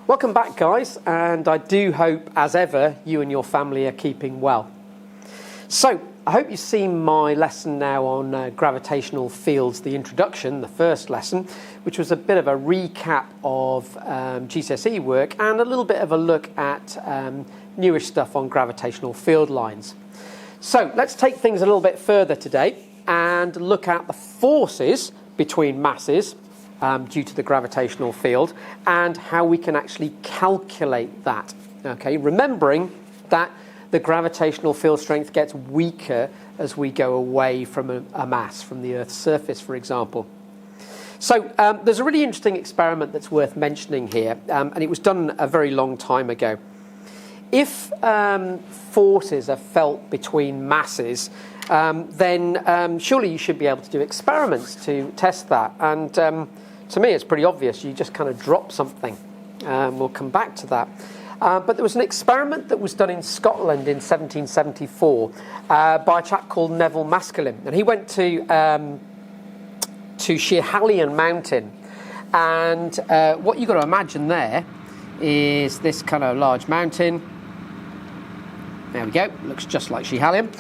Welcome back, guys, and I do hope, as ever, you and your family are keeping well. So, I hope you've seen my lesson now on gravitational fields, the introduction, the first lesson, which was a bit of a recap of GCSE work and a little bit of a look at newish stuff on gravitational field lines. So, let's take things a little bit further today and look at the forces between masses due to the gravitational field and how we can actually calculate that. Okay, remembering that the gravitational field strength gets weaker as we go away from a mass, from the Earth's surface, for example. So there's a really interesting experiment that's worth mentioning here, and it was done a very long time ago. If forces are felt between masses, then surely you should be able to do experiments to test that. And to me, it's pretty obvious. You just kind of drop something. We'll come back to that. But there was an experiment that was done in Scotland in 1774 by a chap called Neville Maskelyne. And he went to Schiehallion Mountain. And what you've got to imagine there is this kind of large mountain. There we go. Looks just like Schiehallion.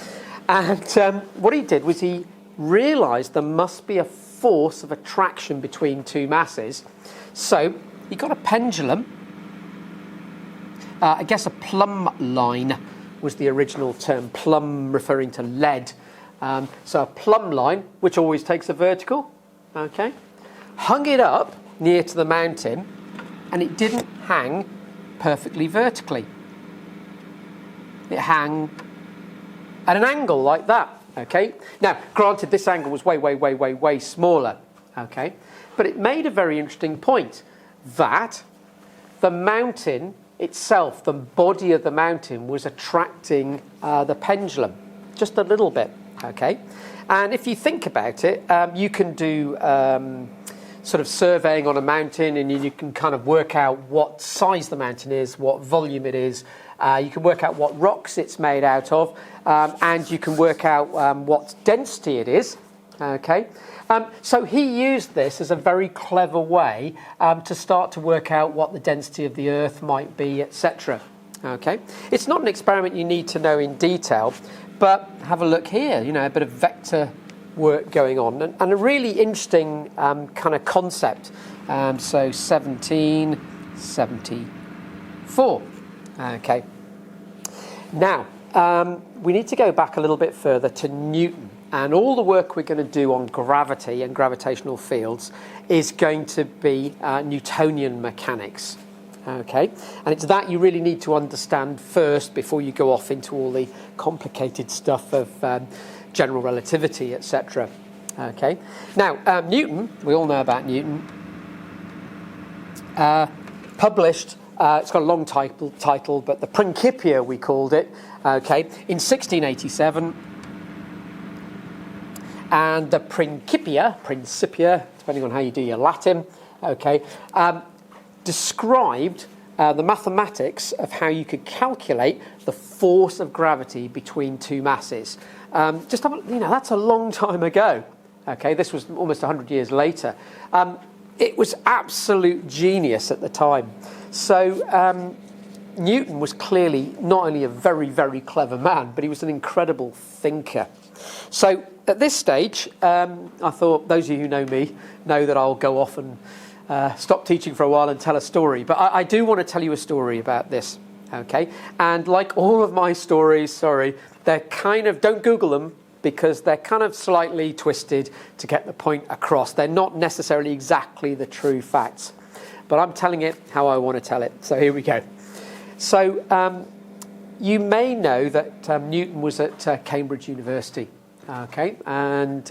And what he did was he realised there must be a force of attraction between two masses. So he got a pendulum. I guess a plumb line was the original term, plumb referring to lead. So a plumb line, which always takes a vertical, okay, hung it up near to the mountain, and it didn't hang perfectly vertically. It hung at an angle like that. Okay. Now, granted, this angle was way smaller. Okay, but it made a very interesting point that the mountain itself, the body of the mountain, was attracting the pendulum just a little bit. Okay, and if you think about it, you can do sort of surveying on a mountain, and you can kind of work out what size the mountain is, what volume it is. You can work out what rocks it's made out of, and you can work out what density it is. Okay, so he used this as a very clever way to start to work out what the density of the Earth might be, etc. Okay, it's not an experiment you need to know in detail, but have a look here. You know, a bit of vector work going on, and a really interesting kind of concept. So 1774. Okay. Now, we need to go back a little bit further to Newton. And all the work we're going to do on gravity and gravitational fields is going to be Newtonian Mechanics. Okay? And it's that you really need to understand first before you go off into all the complicated stuff of general relativity, etc. Okay? Now, Newton, we all know about Newton, published... it's got a long title, but the Principia, we called it, okay, in 1687. And the Principia, depending on how you do your Latin, okay, described the mathematics of how you could calculate the force of gravity between two masses. That's a long time ago. Okay, this was almost 100 years later. It was absolute genius at the time. So Newton was clearly not only a very, very clever man, but he was an incredible thinker. So at this stage, I thought those of you who know me know that I'll go off and stop teaching for a while and tell a story. But I do want to tell you a story about this, okay? And like all of my stories, they're kind of, don't Google them, because they're kind of slightly twisted to get the point across. They're not necessarily exactly the true facts. But I'm telling it how I want to tell it. So here we go. So you may know that Newton was at Cambridge University. Okay, and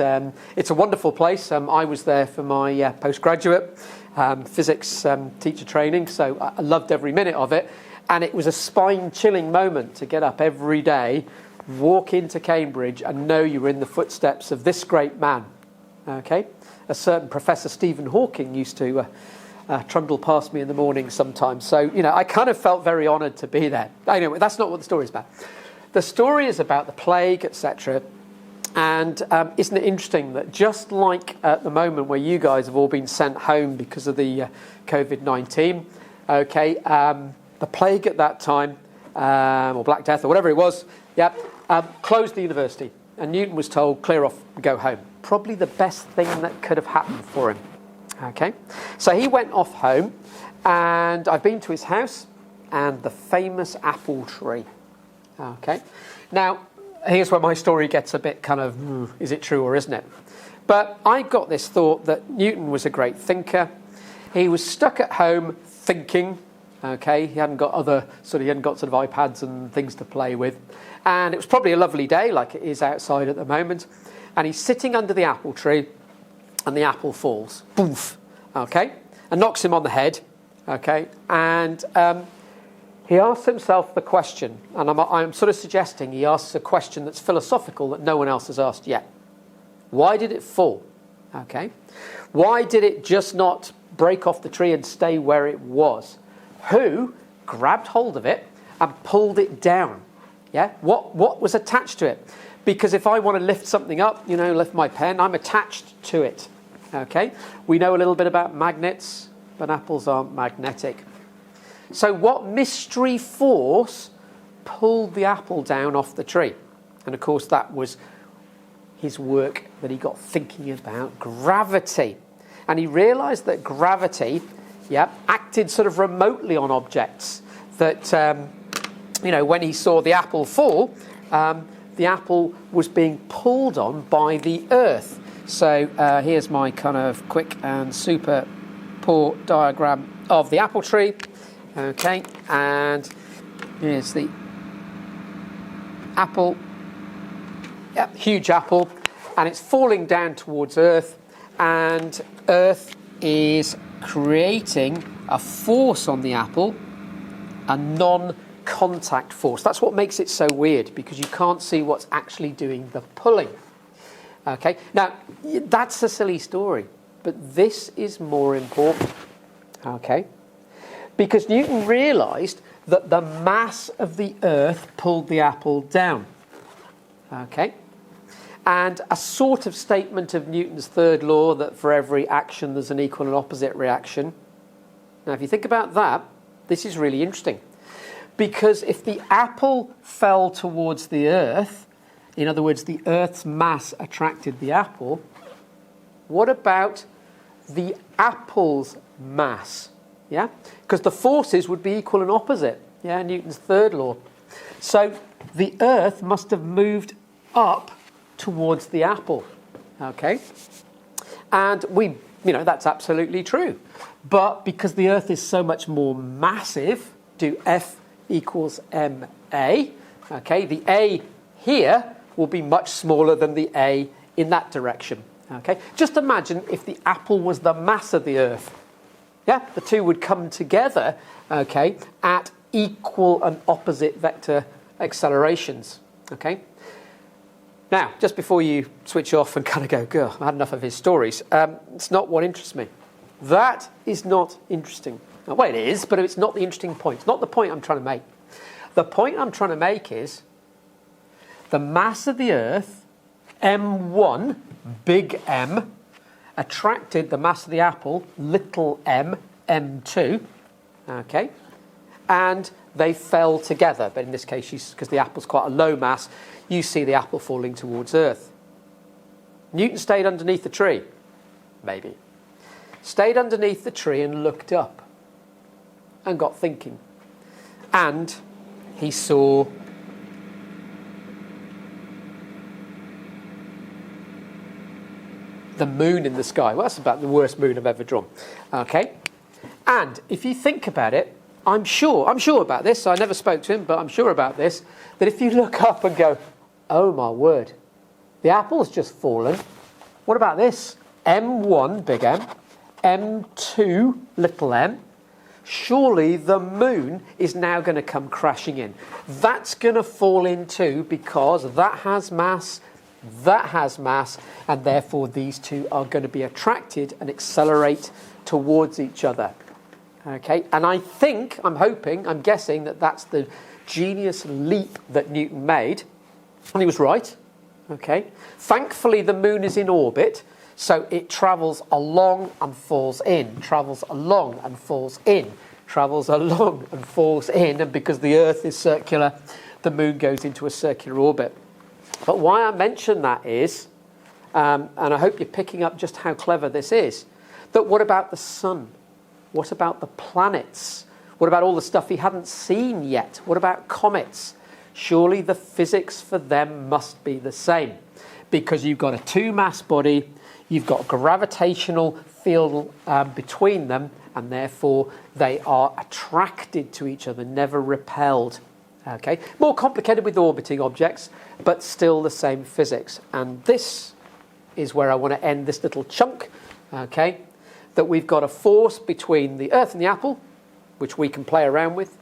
it's a wonderful place. I was there for my postgraduate physics teacher training, so I loved every minute of it. And it was a spine-chilling moment to get up every day, walk into Cambridge, and know you were in the footsteps of this great man. Okay, a certain Professor Stephen Hawking used to trundle past me in the morning sometimes. So, I kind of felt very honoured to be there. Anyway, that's not what the story is about. The story is about the plague, etc. And isn't it interesting that just like at the moment where you guys have all been sent home because of the COVID-19, Okay, the plague at that time, or Black Death, or whatever it was, closed the university. And Newton was told, clear off, go home. Probably the best thing that could have happened for him. Okay, so he went off home, and I've been to his house, and the famous apple tree. Okay, now here's where my story gets a bit kind of, is it true or isn't it? But I got this thought that Newton was a great thinker. He was stuck at home thinking. Okay, he hadn't got iPads and things to play with, and it was probably a lovely day, like it is outside at the moment. And he's sitting under the apple tree, and the apple falls, boof, okay, and knocks him on the head, okay, and he asks himself the question, and I'm sort of suggesting he asks a question that's philosophical that no one else has asked yet. Why did it fall? Okay, why did it just not break off the tree and stay where it was? Who grabbed hold of it and pulled it down? Yeah, what was attached to it? Because if I want to lift something up, lift my pen, I'm attached to it. Okay, we know a little bit about magnets, but apples aren't magnetic. So what mystery force pulled the apple down off the tree? And of course that was his work that he got thinking about, gravity. And he realised that gravity, acted sort of remotely on objects. That, when he saw the apple fall, the apple was being pulled on by the earth. So here's my kind of quick and super poor diagram of the apple tree. Okay, and here's the apple. Yep, huge apple, and it's falling down towards Earth, and Earth is creating a force on the apple, a non-contact force. That's what makes it so weird, because you can't see what's actually doing the pulling. Okay, now that's a silly story, but this is more important. Okay, because Newton realised that the mass of the Earth pulled the apple down. Okay, and a sort of statement of Newton's third law that for every action there's an equal and opposite reaction. Now, if you think about that, this is really interesting. Because if the apple fell towards the Earth, in other words, the Earth's mass attracted the apple, what about the apple's mass? Yeah, because the forces would be equal and opposite. Yeah, Newton's third law. So the Earth must have moved up towards the apple. Okay, and that's absolutely true. But because the Earth is so much more massive, do F equals ma. Okay, the A here will be much smaller than the A in that direction. Okay, just imagine if the apple was the mass of the Earth. Yeah, the two would come together, okay, at equal and opposite vector accelerations. Okay. Now, just before you switch off and kind of go, "Girl, I've had enough of his stories," it's not what interests me. That is not interesting. Well, it is, but it's not the interesting point. It's not the point I'm trying to make. The point I'm trying to make is the mass of the Earth, M1, big M, attracted the mass of the apple, little m, M2, okay, and they fell together. But in this case, because the apple's quite a low mass, you see the apple falling towards Earth. Newton stayed underneath the tree, maybe. Stayed underneath the tree and looked up and got thinking. And he saw the moon in the sky. Well, that's about the worst moon I've ever drawn. Okay? And if you think about it, I'm sure about this, I never spoke to him, but I'm sure about this, that if you look up and go, oh my word, the apple's just fallen. What about this? M1, big M, M2, little m. Surely the moon is now going to come crashing in. That's going to fall in too, because that has mass, and therefore these two are going to be attracted and accelerate towards each other. Okay, and I'm guessing that that's the genius leap that Newton made, and he was right. Okay, thankfully the moon is in orbit, so it travels along and falls in, travels along and falls in. travels along and falls in, and because the Earth is circular, the moon goes into a circular orbit. But why I mention that is, and I hope you're picking up just how clever this is, that what about the sun? What about the planets? What about all the stuff he hadn't seen yet? What about comets? Surely the physics for them must be the same, because you've got a two-mass body, you've got a gravitational field between them, and therefore they are attracted to each other, never repelled. Okay, more complicated with orbiting objects, but still the same physics. And this is where I want to end this little chunk. Okay, that we've got a force between the Earth and the apple, which we can play around with.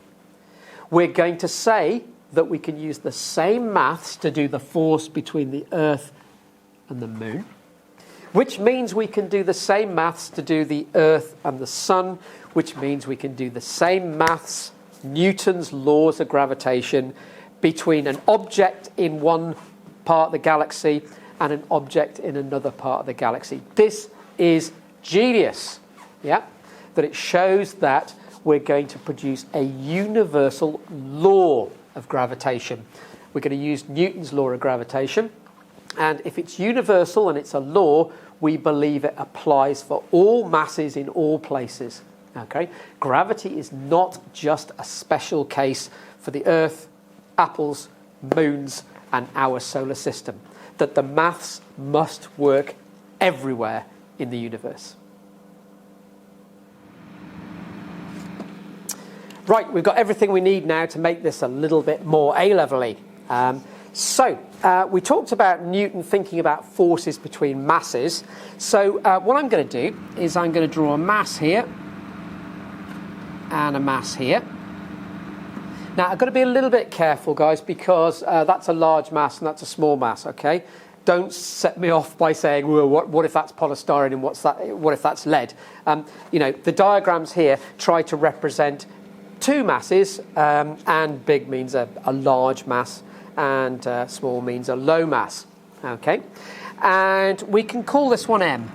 We're going to say that we can use the same maths to do the force between the Earth and the moon, which means we can do the same maths to do the Earth and the sun, which means we can do the same maths, Newton's laws of gravitation, between an object in one part of the galaxy and an object in another part of the galaxy. This is genius, yeah? That it shows that we're going to produce a universal law of gravitation. We're going to use Newton's law of gravitation, and if it's universal and it's a law, we believe it applies for all masses in all places. Okay? Gravity is not just a special case for the Earth, apples, moons, and our solar system. That the maths must work everywhere in the universe. Right, we've got everything we need now to make this a little bit more A-level-y. We talked about Newton thinking about forces between masses. So what I'm going to do is I'm going to draw a mass here and a mass here. Now, I've got to be a little bit careful, guys, because that's a large mass and that's a small mass, okay? Don't set me off by saying, well, what if that's polystyrene and what if that's lead? The diagrams here try to represent two masses, and big means a large mass, and small means a low mass, okay? And we can call this one M,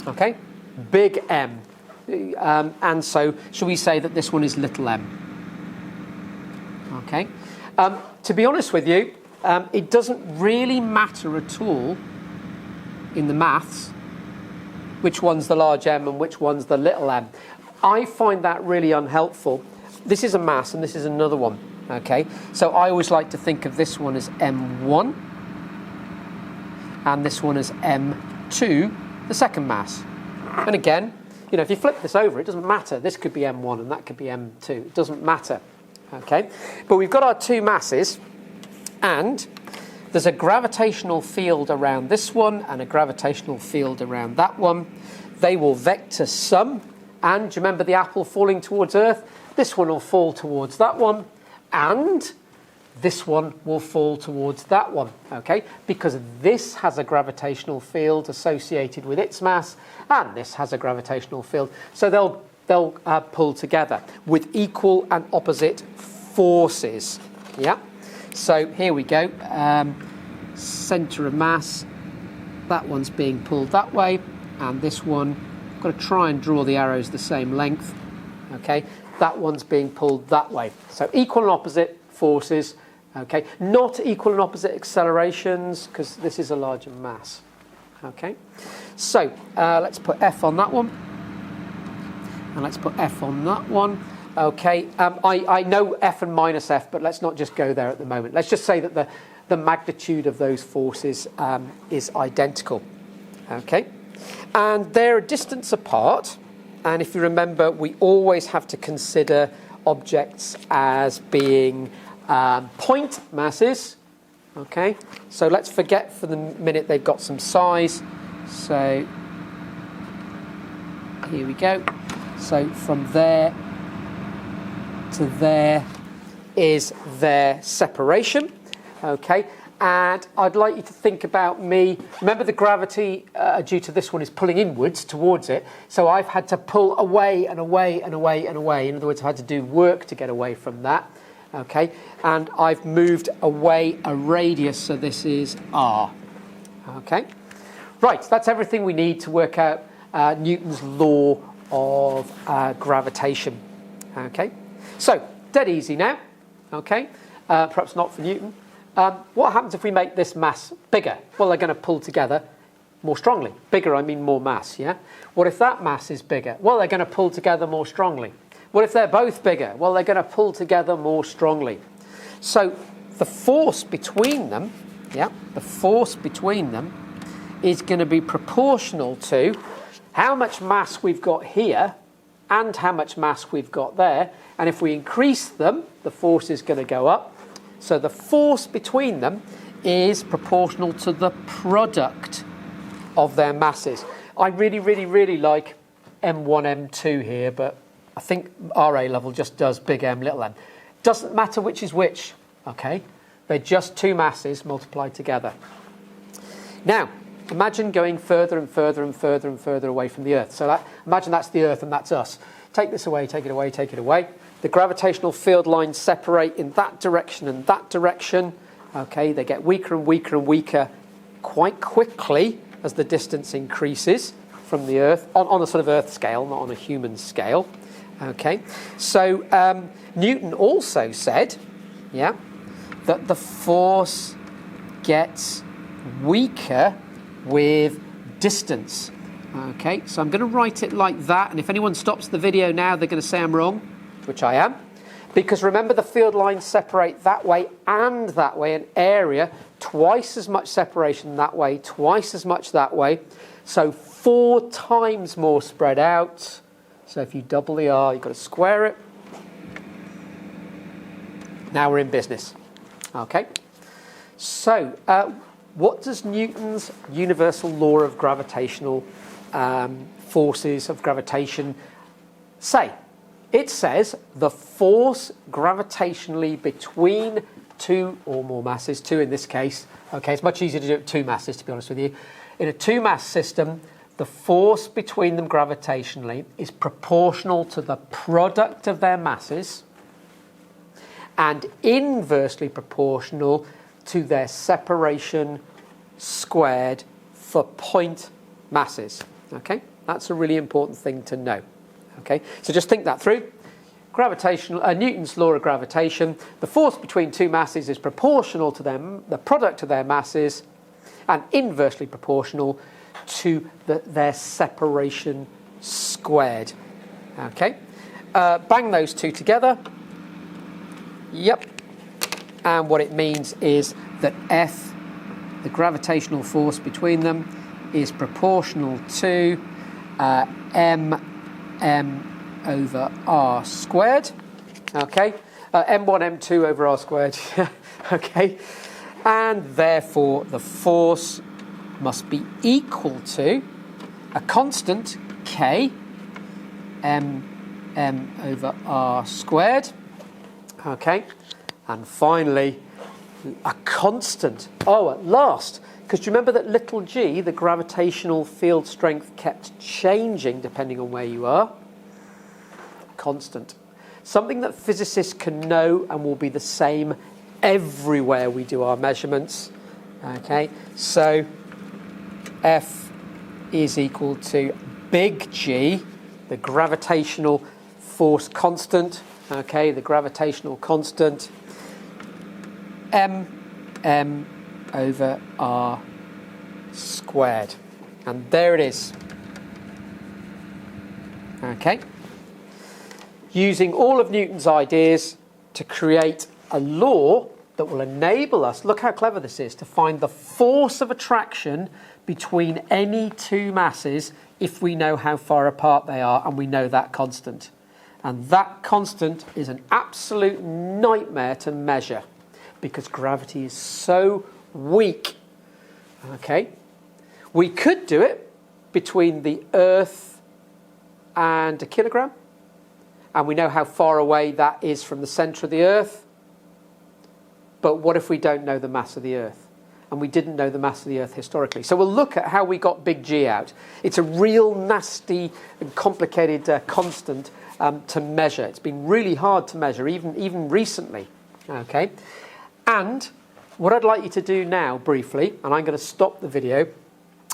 okay? Big M. And so, shall we say that this one is little m? Okay. To be honest with you, it doesn't really matter at all in the maths which one's the large M and which one's the little m. I find that really unhelpful. This is a mass and this is another one. Okay. So I always like to think of this one as M1 and this one as M2, the second mass. And again, if you flip this over, it doesn't matter. This could be M1 and that could be M2. It doesn't matter. Okay? But we've got our two masses, and there's a gravitational field around this one and a gravitational field around that one. They will vector sum, and do you remember the apple falling towards Earth? This one will fall towards that one, and this one will fall towards that one, okay? Because this has a gravitational field associated with its mass, and this has a gravitational field. So they'll pull together with equal and opposite forces, yeah? So here we go. Centre of mass, that one's being pulled that way, and this one, I've got to try and draw the arrows the same length, okay? That one's being pulled that way. So equal and opposite forces. Okay, not equal and opposite accelerations because this is a larger mass. Okay, so let's put F on that one, and let's put F on that one. Okay, I know F and minus F, but let's not just go there at the moment. Let's just say that the magnitude of those forces is identical. Okay, and they're a distance apart. And if you remember, we always have to consider objects as being point masses. Okay, so let's forget for the minute they've got some size. So here we go. So from there to there is their separation. Okay, and I'd like you to think about me. Remember, the gravity due to this one is pulling inwards towards it. So I've had to pull away and away and away and away. In other words, I had to do work to get away from that. Okay, and I've moved away a radius, so this is r. Okay, right, that's everything we need to work out Newton's law of gravitation. Okay, so dead easy now. Okay, perhaps not for Newton. What happens if we make this mass bigger? Well, they're going to pull together more strongly. Bigger, I mean more mass, yeah? What if that mass is bigger? Well, they're going to pull together more strongly. What if they're both bigger? Well, they're going to pull together more strongly. So the force between them, yeah, the force between them is going to be proportional to how much mass we've got here and how much mass we've got there. And if we increase them, the force is going to go up. So the force between them is proportional to the product of their masses. I really, really, really like M1, M2 here, but I think our A level just does big M, little m. Doesn't matter which is which, okay? They're just two masses multiplied together. Now, imagine going further and further and further and further away from the Earth. So imagine that's the Earth and that's us. Take this away, take it away, take it away. The gravitational field lines separate in that direction and that direction. Okay, they get weaker and weaker and weaker quite quickly as the distance increases from the Earth, on a sort of Earth scale, not on a human scale. Okay, so Newton also said, yeah, that the force gets weaker with distance. Okay, so I'm going to write it like that, and if anyone stops the video now, they're going to say I'm wrong, which I am, because remember the field lines separate that way and that way, an area, twice as much separation that way, twice as much that way, so 4 times more spread out. So if you double the R, you've got to square it. Now we're in business. Okay, so what does Newton's universal law of gravitational forces of gravitation say? It says the force gravitationally between two or more masses, two in this case. Okay, it's much easier to do it with two masses, to be honest with you. In a two-mass system, the force between them gravitationally is proportional to the product of their masses and inversely proportional to their separation squared for point masses. Okay, that's a really important thing to know. Okay, so just think that through. Newton's law of gravitation, the force between two masses is proportional to the product of their masses and inversely proportional to their separation squared. Okay, bang those two together. Yep, and what it means is that F, the gravitational force between them, is proportional to m over r squared. Okay, m1, m2 over r squared. Okay, and therefore the force must be equal to a constant k, m over r squared. Okay, and finally a constant. Oh, at last. Because do you remember that little g, the gravitational field strength, kept changing depending on where you are? Constant. Something that physicists can know and will be the same everywhere we do our measurements. Okay, so F is equal to big G, the gravitational force constant. Okay, the gravitational constant, m over r squared. And there it is. Okay. Using all of Newton's ideas to create a law that will enable us, look how clever this is, to find the force of attraction between any two masses if we know how far apart they are and we know that constant. And that constant is an absolute nightmare to measure because gravity is so weak. Okay? We could do it between the Earth and a kilogram. And we know how far away that is from the centre of the Earth. But what if we don't know the mass of the Earth? And we didn't know the mass of the Earth historically. So we'll look at how we got big G out. It's a real nasty and complicated constant to measure. It's been really hard to measure, even recently. Okay? And what I'd like you to do now, briefly, and I'm going to stop the video,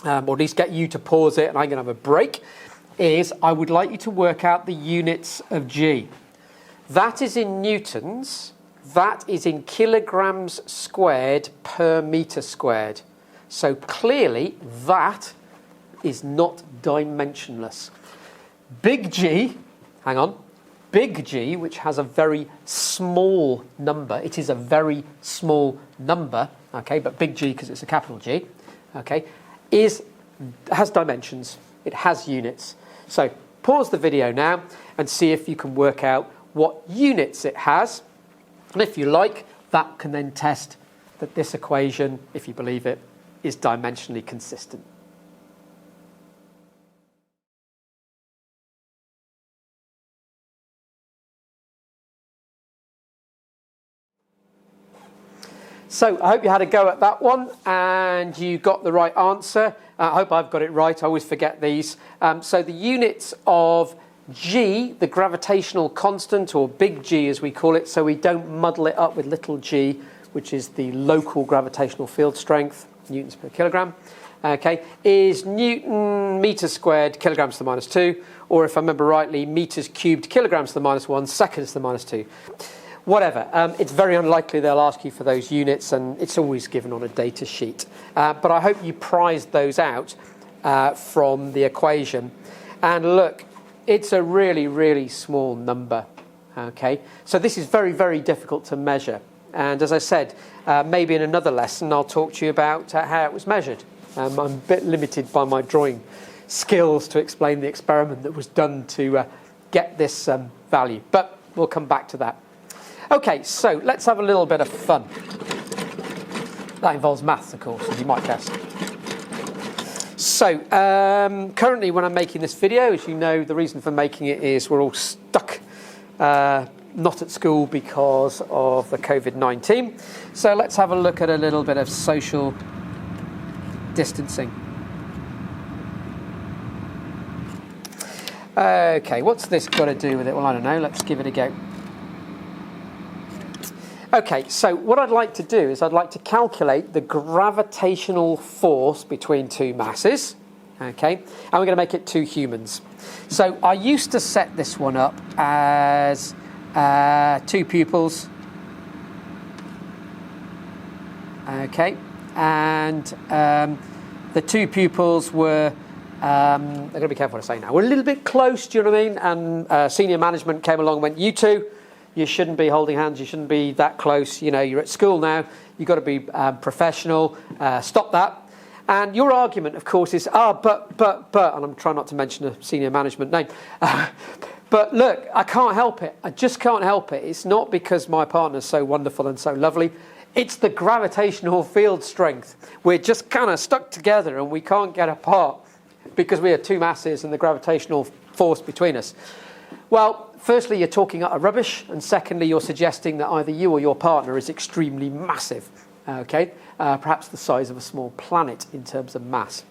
or at least get you to pause it, and I'm going to have a break, is I would like you to work out the units of G. That is in newtons, that is in kilograms squared per metre squared. So clearly that is not dimensionless. Big G, hang on, big G, which has a very small number, it is a very small number, okay, but big G because it's a capital G, okay, has dimensions, it has units. So pause the video now and see if you can work out what units it has. And if you like, that can then test that this equation, if you believe it, is dimensionally consistent. So I hope you had a go at that one and you got the right answer. I hope I've got it right. I always forget these. So the units of G, the gravitational constant, or big G as we call it, so we don't muddle it up with little g, which is the local gravitational field strength, newtons per kilogram, okay, is Newton meters squared kilograms to the minus 2, or if I remember rightly, meters cubed kilograms to the minus 1, seconds to the minus 2. Whatever, it's very unlikely they'll ask you for those units, and it's always given on a data sheet. But I hope you prized those out from the equation. And look, it's a really, really small number, okay? So this is very, very difficult to measure. And as I said, maybe in another lesson I'll talk to you about how it was measured. I'm a bit limited by my drawing skills to explain the experiment that was done to get this value. But we'll come back to that. Okay, so let's have a little bit of fun. That involves maths, of course, as you might guess. So, currently when I'm making this video, as you know, the reason for making it is we're all stuck not at school because of the COVID-19. So let's have a look at a little bit of social distancing. Okay, what's this got to do with it? Well, I don't know. Let's give it a go. Okay, so what I'd like to do is I'd like to calculate the gravitational force between two masses, okay, and we're going to make it two humans. So I used to set this one up as two pupils, okay, and the two pupils were, I've got to be careful what I say now, we're a little bit close, do you know what I mean, and senior management came along and went, you two, you shouldn't be holding hands, you shouldn't be that close, you know, you're at school now, you've got to be professional, stop that. And your argument, of course, is, but, and I'm trying not to mention a senior management name, but look, I can't help it, I just can't help it. It's not because my partner's so wonderful and so lovely, it's the gravitational field strength. We're just kind of stuck together and we can't get apart because we are two masses and the gravitational force between us. Well, firstly, you're talking utter rubbish, and secondly, you're suggesting that either you or your partner is extremely massive, okay? Perhaps the size of a small planet in terms of mass.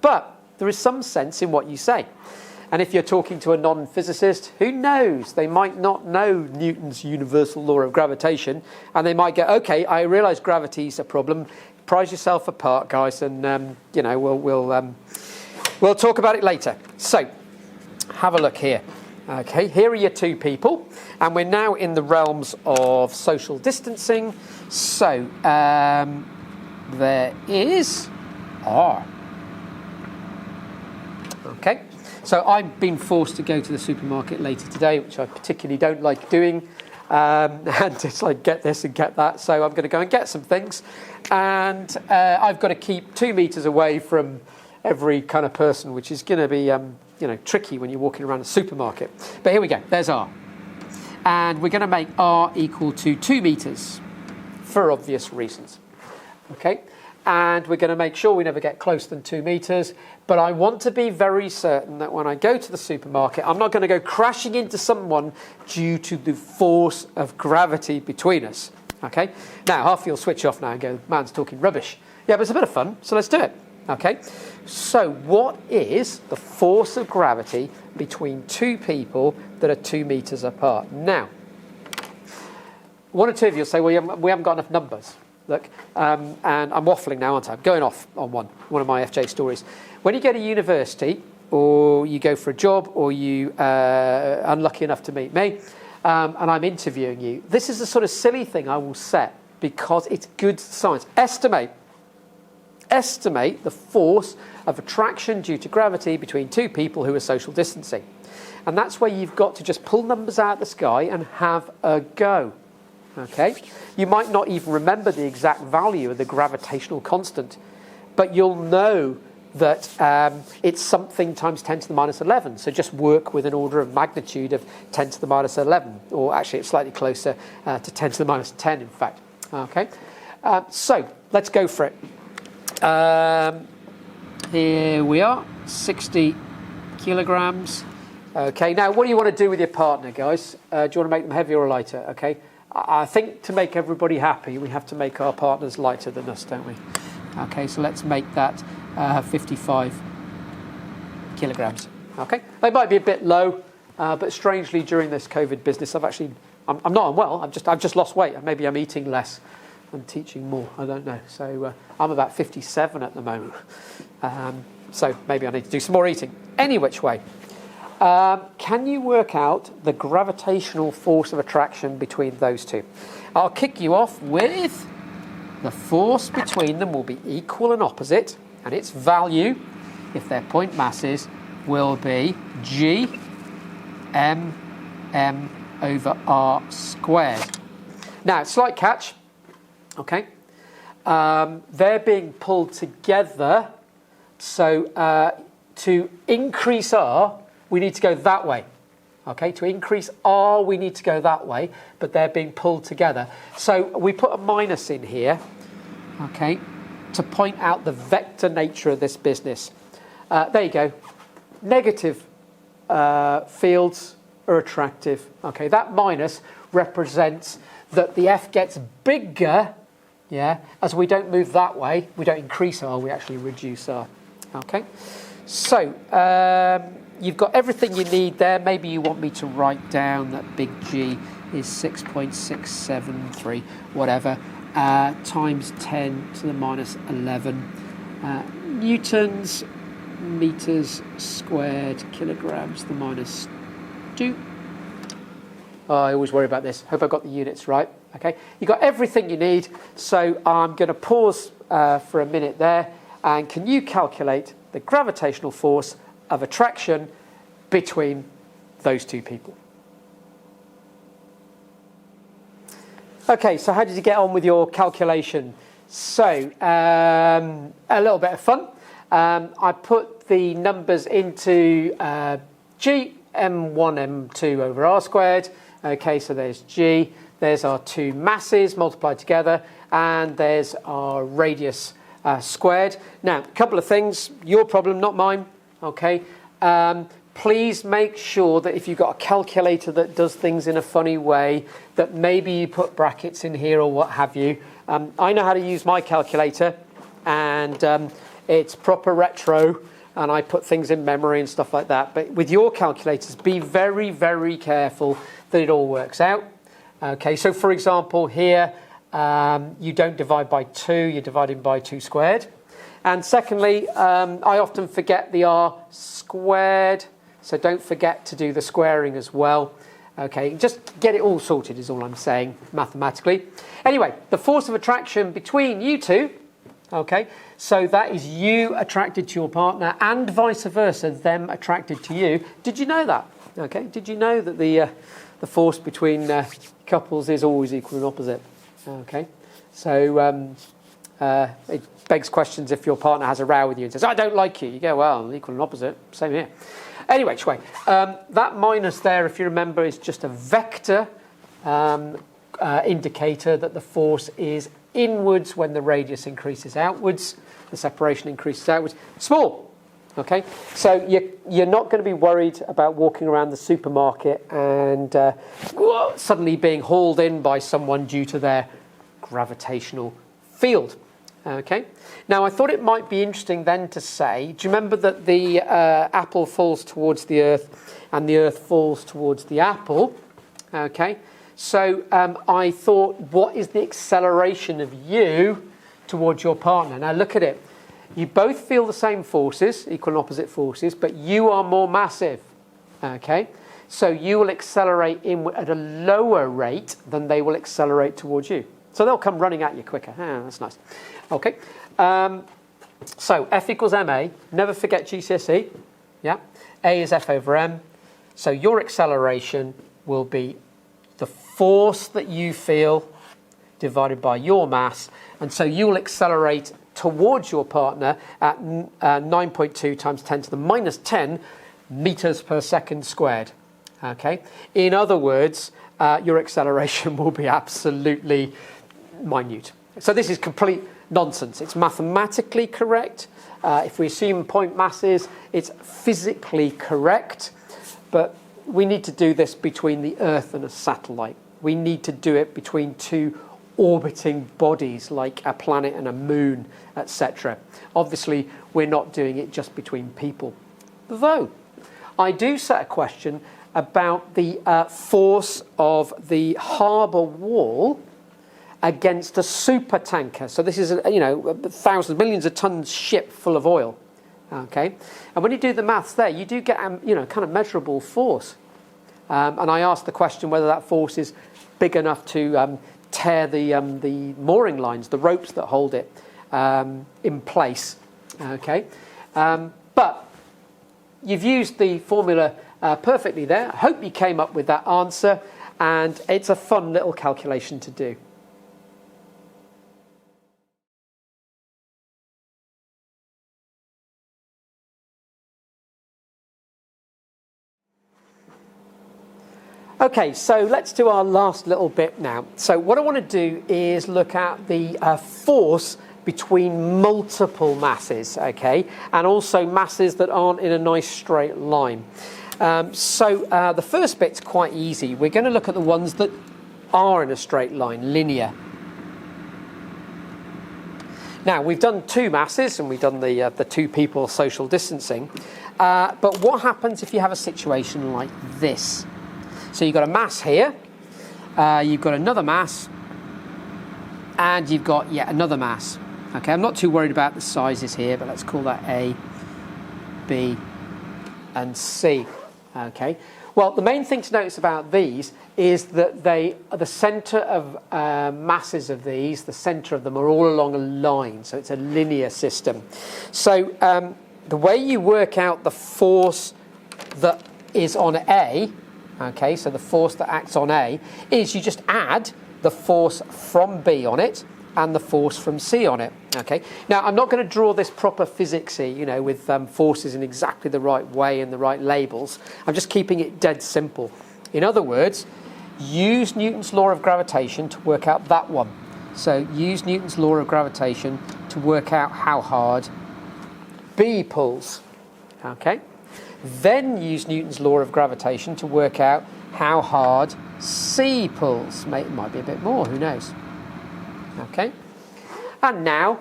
But there is some sense in what you say. And if you're talking to a non-physicist, who knows? They might not know Newton's universal law of gravitation, and they might go, okay, I realise gravity's a problem. Prize yourself apart, guys, and you know, we'll talk about it later. So, have a look here. Okay, here are your two people, and we're now in the realms of social distancing. So, there is R. Okay, so I've been forced to go to the supermarket later today, which I particularly don't like doing, and it's like get this and get that. So I'm going to go and get some things, and I've got to keep 2 meters away from every kind of person, which is going to be you know, tricky when you're walking around a supermarket. But here we go, there's R. And we're going to make R equal to 2 meters for obvious reasons. Okay, and we're going to make sure we never get closer than 2 meters, but I want to be very certain that when I go to the supermarket, I'm not going to go crashing into someone due to the force of gravity between us. Okay, now half you'll switch off now and go, man's talking rubbish. Yeah, but it's a bit of fun, so let's do it. Okay, so what is the force of gravity between two people that are 2 meters apart? Now, one or two of you will say, well, we haven't got enough numbers. Look, and I'm waffling now, aren't I? I'm going off on one of my FJ stories. When you go to university, or you go for a job, or you are unlucky enough to meet me, and I'm interviewing you. This is the sort of silly thing I will set because it's good science. Estimate the force of attraction due to gravity between two people who are social distancing. And that's where you've got to just pull numbers out of the sky and have a go. Okay? You might not even remember the exact value of the gravitational constant, but you'll know that it's something times 10 to the minus 11. So just work with an order of magnitude of 10 to the minus 11, or actually it's slightly closer to 10 to the minus 10, in fact. Okay? So let's go for it. Here we are, 60 kilograms. Okay, now what do you want to do with your partner, guys? Do you want to make them heavier or lighter? Okay, I think to make everybody happy, we have to make our partners lighter than us, don't we? Okay, so let's make that 55 kilograms. Okay, they might be a bit low, but strangely during this COVID business, I'm not unwell. I've just lost weight. Maybe I'm eating less and teaching more. I don't know. So I'm about 57 at the moment. So maybe I need to do some more eating. Any which way. Can you work out the gravitational force of attraction between those two? I'll kick you off with the force between them will be equal and opposite, and its value, if they're point masses, will be G m over r squared. Now, slight catch, okay? They're being pulled together, so to increase r, we need to go that way. Okay, to increase r, we need to go that way, but they're being pulled together. So we put a minus in here, okay, to point out the vector nature of this business. There you go. Negative fields are attractive. Okay, that minus represents that the F gets bigger, yeah, as we don't move that way, we don't increase r, we actually reduce r. Okay, so you've got everything you need there. Maybe you want me to write down that big G is 6.673, whatever, times 10 to the minus 11 newtons, meters squared, kilograms to the minus 2. Oh, I always worry about this. Hope I got the units right. Okay, you've got everything you need. So I'm going to pause for a minute there. And can you calculate the gravitational force of attraction between those two people? Okay, so how did you get on with your calculation? So, a little bit of fun. I put the numbers into G, m1, m2 over r squared. Okay, so there's G, there's our two masses multiplied together, and there's our radius squared. Now, a couple of things, your problem, not mine. Okay, please make sure that if you've got a calculator that does things in a funny way, that maybe you put brackets in here or what have you. I know how to use my calculator, and it's proper retro, and I put things in memory and stuff like that. But with your calculators, be very, very careful that it all works out. Okay, so for example, here, you don't divide by 2, you're dividing by 2 squared. And secondly, I often forget the r squared, so don't forget to do the squaring as well. Okay, just get it all sorted is all I'm saying mathematically. Anyway, the force of attraction between you two, okay, so that is you attracted to your partner and vice versa, them attracted to you. Did you know that? Okay, did you know that the force between couples is always equal and opposite? Okay, so it begs questions if your partner has a row with you and says, I don't like you. You go, well, equal and opposite, same here. Anyway, that minus there, if you remember, is just a vector indicator that the force is inwards when the radius increases outwards, the separation increases outwards. Small, okay? So you're not going to be worried about walking around the supermarket and suddenly being hauled in by someone due to their gravitational field. Okay. Now, I thought it might be interesting then to say, do you remember that the apple falls towards the earth and the earth falls towards the apple? Okay. So I thought, what is the acceleration of you towards your partner? Now, look at it. You both feel the same forces, equal and opposite forces, but you are more massive. Okay? So you will accelerate inward at a lower rate than they will accelerate towards you. So they'll come running at you quicker. Ah, that's nice. Okay. So F equals ma. Never forget GCSE. Yeah. A is F over m. So your acceleration will be the force that you feel divided by your mass. And so you will accelerate towards your partner at 9.2 times 10 to the minus 10 meters per second squared. Okay. In other words, your acceleration will be absolutely minute. So this is complete nonsense. It's mathematically correct. If we assume point masses, it's physically correct. But we need to do this between the Earth and a satellite. We need to do it between two orbiting bodies like a planet and a moon, etc. Obviously, we're not doing it just between people. Though, I do set a question about the force of the harbour wall against a supertanker. So this is, thousands, millions of tons ship full of oil. Okay, and when you do the maths there, you do get kind of measurable force. And I asked the question whether that force is big enough to tear the mooring lines, the ropes that hold it in place. Okay, but you've used the formula perfectly there. I hope you came up with that answer, and it's a fun little calculation to do. Okay, so let's do our last little bit now. So what I want to do is look at the force between multiple masses, okay, and also masses that aren't in a nice straight line. The first bit's quite easy. We're going to look at the ones that are in a straight line, linear. Now, we've done two masses, and we've done the two people social distancing. But what happens if you have a situation like this? So you've got a mass here, you've got another mass, and you've got yet another mass. Okay, I'm not too worried about the sizes here, but let's call that A, B, and C. Okay. Well, the main thing to notice about these is that the centre of masses of these, the centre of them are all along a line, so it's a linear system. So the way you work out the force that is on A, okay, so the force that acts on A, is you just add the force from B on it and the force from C on it. Okay. Now, I'm not going to draw this proper physicsy, with forces in exactly the right way and the right labels. I'm just keeping it dead simple. In other words, use Newton's law of gravitation to work out that one. So use Newton's law of gravitation to work out how hard B pulls. Okay. Then use Newton's law of gravitation to work out how hard C pulls. It might be a bit more, who knows? Okay. And now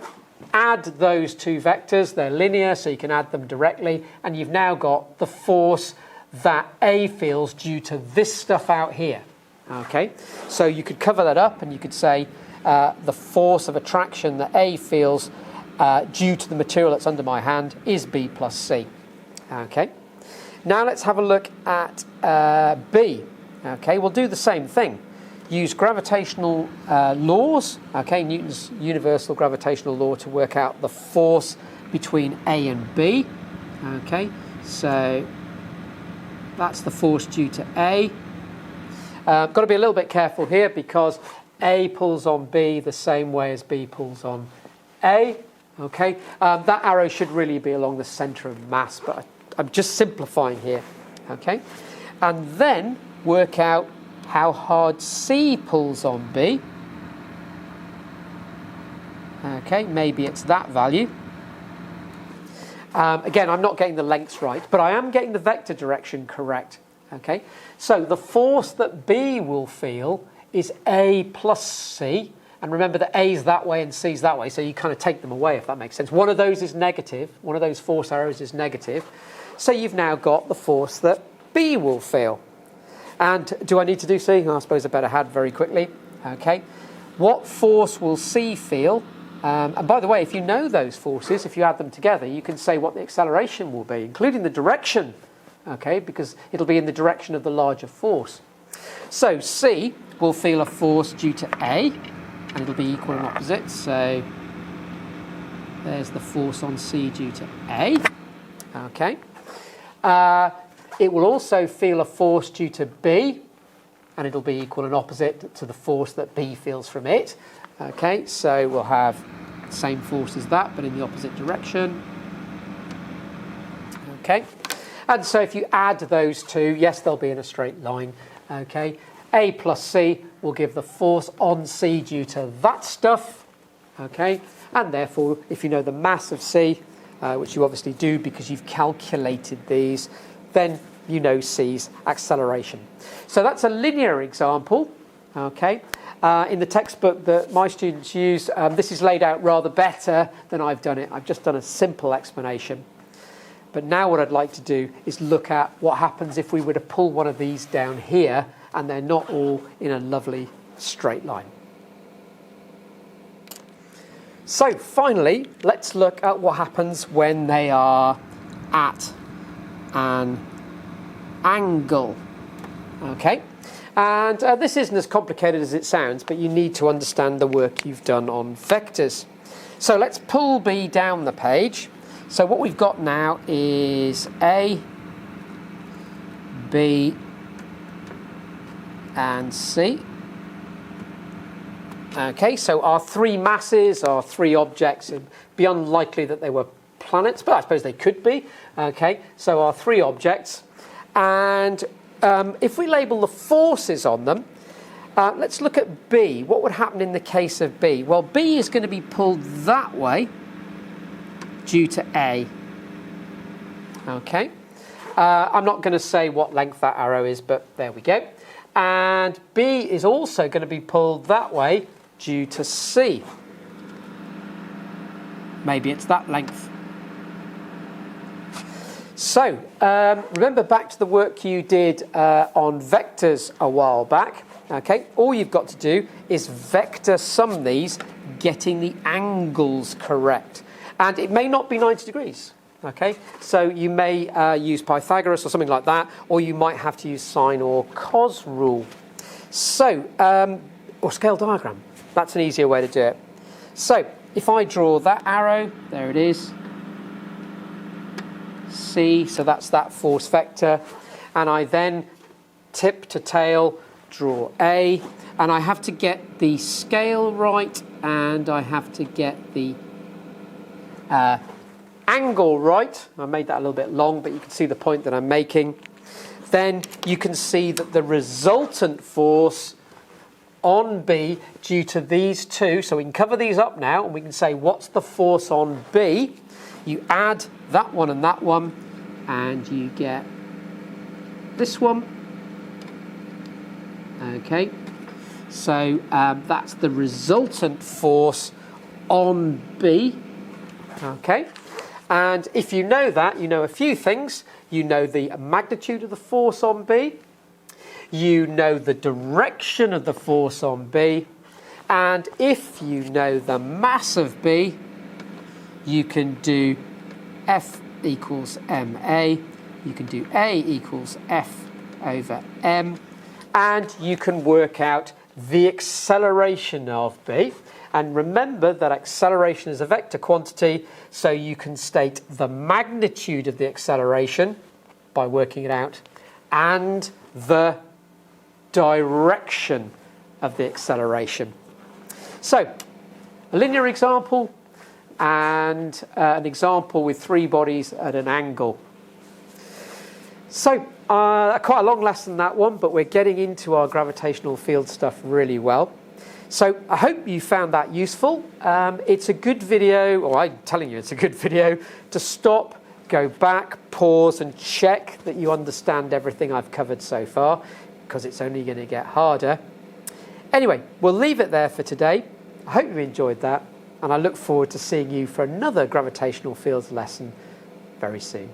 add those two vectors. They're linear, so you can add them directly. And you've now got the force that A feels due to this stuff out here. Okay. So you could cover that up and you could say the force of attraction that A feels due to the material that's under my hand is B plus C. Okay. Now let's have a look at B. Okay, we'll do the same thing. Use gravitational laws, okay, Newton's universal gravitational law to work out the force between A and B. Okay, so that's the force due to A. Got to be a little bit careful here because A pulls on B the same way as B pulls on A. Okay, that arrow should really be along the centre of mass, but I'm just simplifying here. Okay, and then work out how hard C pulls on B. Okay, maybe it's that value. Again, I'm not getting the lengths right, but I am getting the vector direction correct. Okay, so the force that B will feel is A plus C. And remember that A is that way and C is that way, so you kind of take them away, if that makes sense. One of those is negative. One of those force arrows is negative. So you've now got the force that B will feel. And do I need to do C? I suppose I better add very quickly. Okay. What force will C feel And by the way, if you know those forces, if you add them together, you can say what the acceleration will be, including the direction, okay, because it'll be in the direction of the larger force. So C will feel a force due to A, and it'll be equal and opposite. So there's the force on C due to A. Okay. It will also feel a force due to B, and it'll be equal and opposite to the force that B feels from it. Okay, so we'll have the same force as that, but in the opposite direction. Okay, and so if you add those two, yes, they'll be in a straight line. Okay, A plus C will give the force on C due to that stuff. Okay, and therefore, if you know the mass of C, which you obviously do because you've calculated these, then you know C's acceleration. So that's a linear example. Okay. In the textbook that my students use, this is laid out rather better than I've done it. I've just done a simple explanation. But now what I'd like to do is look at what happens if we were to pull one of these down here and they're not all in a lovely straight line. So finally, let's look at what happens when they are at an angle. Okay. And this isn't as complicated as it sounds, but you need to understand the work you've done on vectors. So let's pull B down the page. So what we've got now is A, B, and C. Okay, so our three masses, our three objects, it'd be unlikely that they were planets, but I suppose they could be. Okay, so our three objects. And if we label the forces on them, let's look at B. What would happen in the case of B? Well, B is going to be pulled that way due to A. Okay. I'm not going to say what length that arrow is, but there we go. And B is also going to be pulled that way due to C. Maybe it's that length. So, remember back to the work you did on vectors a while back. Okay, all you've got to do is vector sum these, getting the angles correct. And it may not be 90 degrees. Okay, so you may use Pythagoras or something like that, or you might have to use sine or cos rule. So, or scale diagram. That's an easier way to do it. So, if I draw that arrow, there it is. C, so that's that force vector, and I then tip to tail draw A, and I have to get the scale right, and I have to get the angle right. I made that a little bit long, but you can see the point that I'm making. Then you can see that the resultant force on B due to these two, so we can cover these up now, and we can say what's the force on B. You add that one and that one, and you get this one. Okay, so that's the resultant force on B. Okay, and if you know that, you know a few things. You know the magnitude of the force on B. You know the direction of the force on B. And if you know the mass of B, you can do F equals ma, you can do A equals F over m, and you can work out the acceleration of B. And remember that acceleration is a vector quantity, so you can state the magnitude of the acceleration by working it out, and the direction of the acceleration. So, a linear example, and an example with three bodies at an angle. So, quite a long lesson, that one, but we're getting into our gravitational field stuff really well. So, I hope you found that useful. It's a good video, or I'm telling you it's a good video, to stop, go back, pause and check that you understand everything I've covered so far, because it's only going to get harder. Anyway, we'll leave it there for today. I hope you enjoyed that, and I look forward to seeing you for another gravitational fields lesson very soon.